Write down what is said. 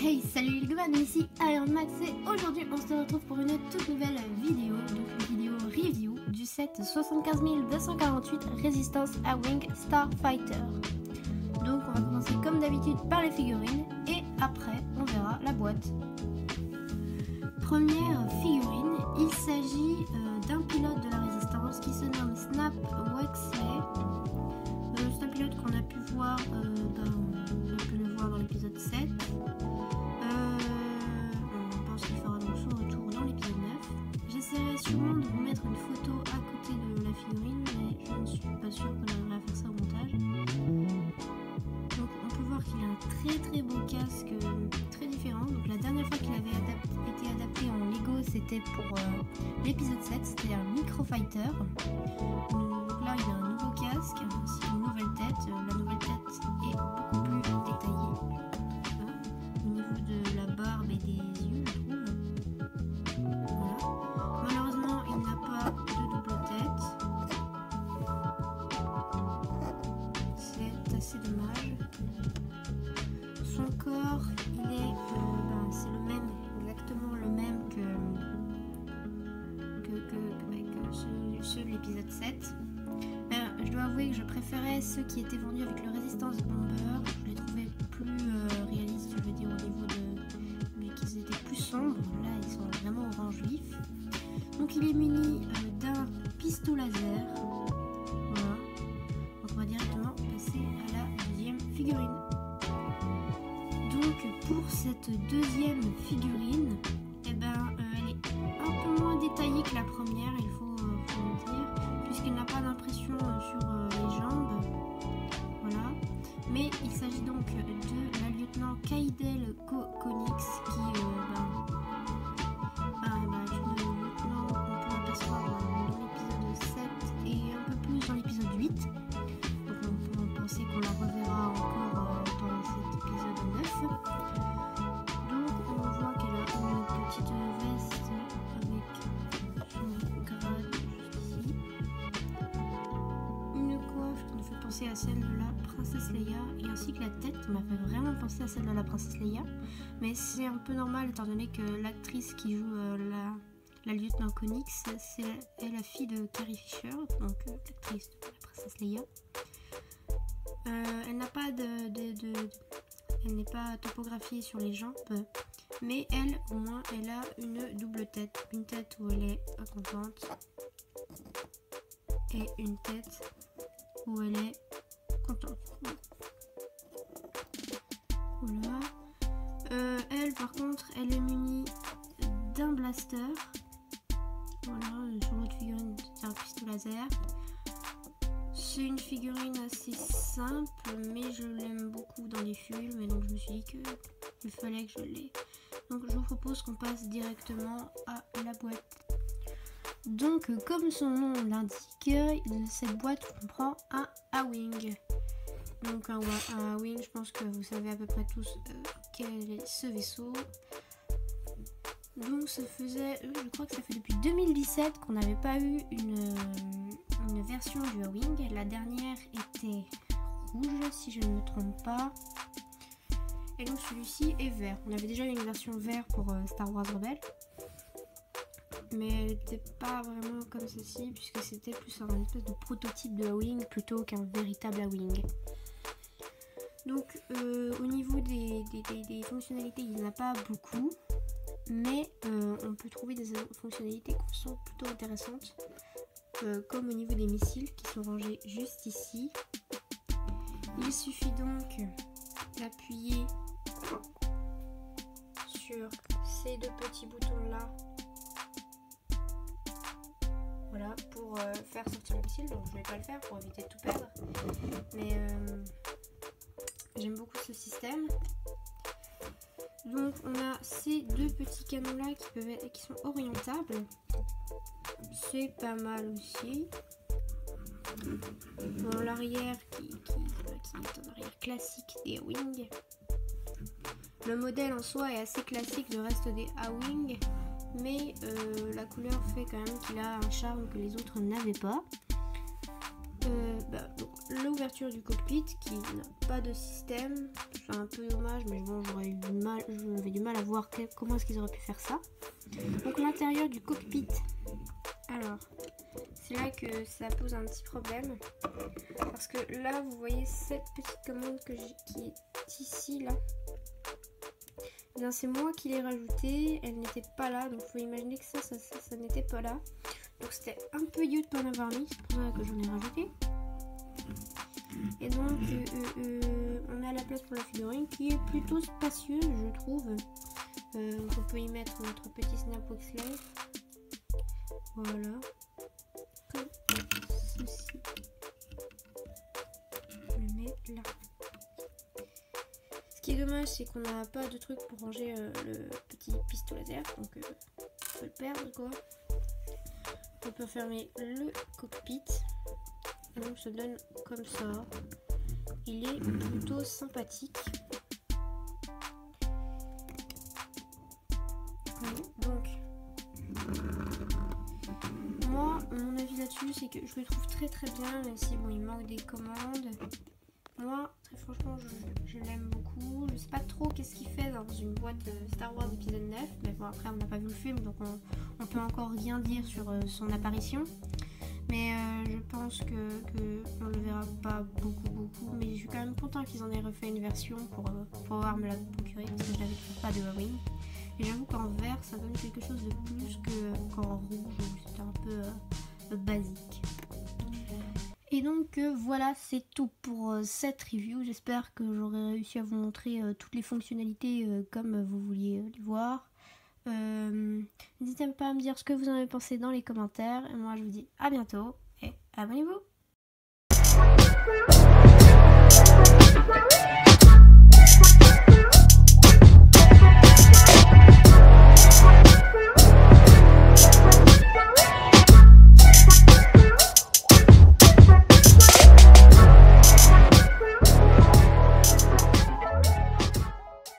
Hey, salut les gars, ici Iron Max et aujourd'hui on se retrouve pour une toute nouvelle vidéo, donc une vidéo review du set 75248 Résistance A-Wing Starfighter. Donc on va commencer comme d'habitude par les figurines et après on verra la boîte. Première figurine, il s'agit d'un pilote de la Résistance qui se nomme Snap Wexley. C'est un pilote qu'on a pu voir dans l'épisode 7. On pense qu'il fera donc son retour dans l'épisode 9. J'essaierai sûrement de vous mettre une photo à côté de la figurine, mais je ne suis pas sûre qu'on arrivera à faire ça au montage. Donc on peut voir qu'il a un très beau casque très différent. Donc la dernière fois qu'il avait été adapté en Lego, c'était pour l'épisode 7, c'était un Microfighter. Donc là il a un nouveau casque ainsi qu'une nouvelle tête. La nouvelle tête est beaucoup plus détaillée au niveau de la barbe et des yeux, je trouve. Voilà. Malheureusement il n'a pas de double tête. C'est assez dommage. Son corps, il est, c'est le même, exactement le même que ceux de l'épisode 7. Je dois avouer que je préférais ceux qui étaient vendus avec le Resistance Bomber. Je les trouvais plus réalistes, je veux dire, au niveau de qu'ils étaient plus sombres. Là, ils sont vraiment orange vif. Donc, il est muni d'un pistolet laser. Voilà. Donc, on va directement passer à la deuxième figurine. Donc, pour cette deuxième figurine, elle est un peu moins détaillée que la première, il faut le dire, puisqu'elle n'a pas d'impression sur les jambes. Voilà. Mais il s'agit donc de la lieutenant Kaidel Konix qui est une lieutenant qu'on peut apercevoir dans l'épisode 7 et un peu plus dans l'épisode 8. Donc on peut penser qu'on la reverra encore dans cet épisode 9. Donc on voit qu'elle a une petite veste avec son grade juste ici. Une coiffe qui nous fait penser à celle de la princesse Leia et ainsi que la tête m'a fait vraiment penser à celle de la princesse Leia. Mais c'est un peu normal étant donné que l'actrice qui joue la lieutenant Konix, c'est la fille de Carrie Fisher, donc l'actrice de la princesse Leia. Elle n'a pas elle n'est pas topographiée sur les jambes, mais elle, au moins, elle a une double tête. Une tête où elle est pas contente et une tête où elle est contente. Voilà. Elle, par contre, elle est munie d'un blaster. Voilà, sur l'autre figurine, c'est un pistolet laser. C'est une figurine assez simple, mais je l'aime beaucoup dans les films, et donc je me suis dit qu'il fallait que je l'ai. Donc je vous propose qu'on passe directement à la boîte. Donc comme son nom l'indique, cette boîte comprend un A-Wing. Donc un A-Wing, je pense que vous savez à peu près tous quel est ce vaisseau. Donc ça faisait, je crois que ça fait depuis 2017 qu'on n'avait pas eu une version du A-Wing. La dernière était rouge si je ne me trompe pas. Et donc celui-ci est vert. On avait déjà eu une version vert pour Star Wars Rebels. Mais elle n'était pas vraiment comme ceci puisque c'était plus un espèce de prototype de A-Wing plutôt qu'un véritable A-Wing. Donc au niveau des fonctionnalités, il n'y en a pas beaucoup. Mais on peut trouver des fonctionnalités qui sont plutôt intéressantes. Comme au niveau des missiles qui sont rangés juste ici. Il suffit donc d'appuyer sur ces deux petits boutons là, voilà, pour faire sortir le missile. Donc je ne vais pas le faire pour éviter de tout perdre, mais j'aime beaucoup ce système. Donc on a ces deux petits canons là qui sont orientables. C'est pas mal aussi. Bon, l'arrière qui est un arrière classique des A-Wing. Le modèle en soi est assez classique du reste des A-Wing, mais la couleur fait quand même qu'il a un charme que les autres n'avaient pas. L'ouverture du cockpit qui n'a pas de système, c'est un peu dommage, mais bon, j'aurais eu du mal j'avais du mal à voir comment est-ce qu'ils auraient pu faire ça. Donc l'intérieur du cockpit, alors c'est là que ça pose un petit problème, parce que là vous voyez cette petite commande qui est ici là. C'est moi qui l'ai rajoutée, elle n'était pas là, donc vous pouvez imaginer que ça n'était pas là. Donc c'était un peu idiot de pas en avoir mis, c'est pour ça que j'en ai rajouté. Et donc on a la place pour la figurine qui est plutôt spacieuse, je trouve. On peut y mettre notre petit Snap Wexley. Voilà. Comme ceci. Je le mets là. Ce qui est dommage, c'est qu'on n'a pas de truc pour ranger le petit pistolet laser, donc on peut le perdre quoi. On peut fermer le cockpit. Donc ça donne comme ça. Il est plutôt sympathique. Donc moi mon avis là-dessus c'est que je le trouve très très bien, même si bon il manque des commandes. Moi très franchement je l'aime beaucoup. Je sais pas trop qu'est-ce qu'il fait dans une boîte de Star Wars épisode 9, mais bon après on n'a pas vu le film donc on peut encore rien dire sur son apparition. Mais je pense que on le verra pas beaucoup, mais je suis quand même content qu'ils en aient refait une version pour pouvoir me la procurer, parce que je n'avais toujours pas de A-Wing. Et j'avoue qu'en vert ça donne quelque chose de plus qu'en rouge où c'était un peu basique. Et donc voilà, c'est tout pour cette review. J'espère que j'aurai réussi à vous montrer toutes les fonctionnalités comme vous vouliez les voir. N'hésitez pas à me dire ce que vous en avez pensé dans les commentaires. Et moi je vous dis à bientôt et abonnez-vous.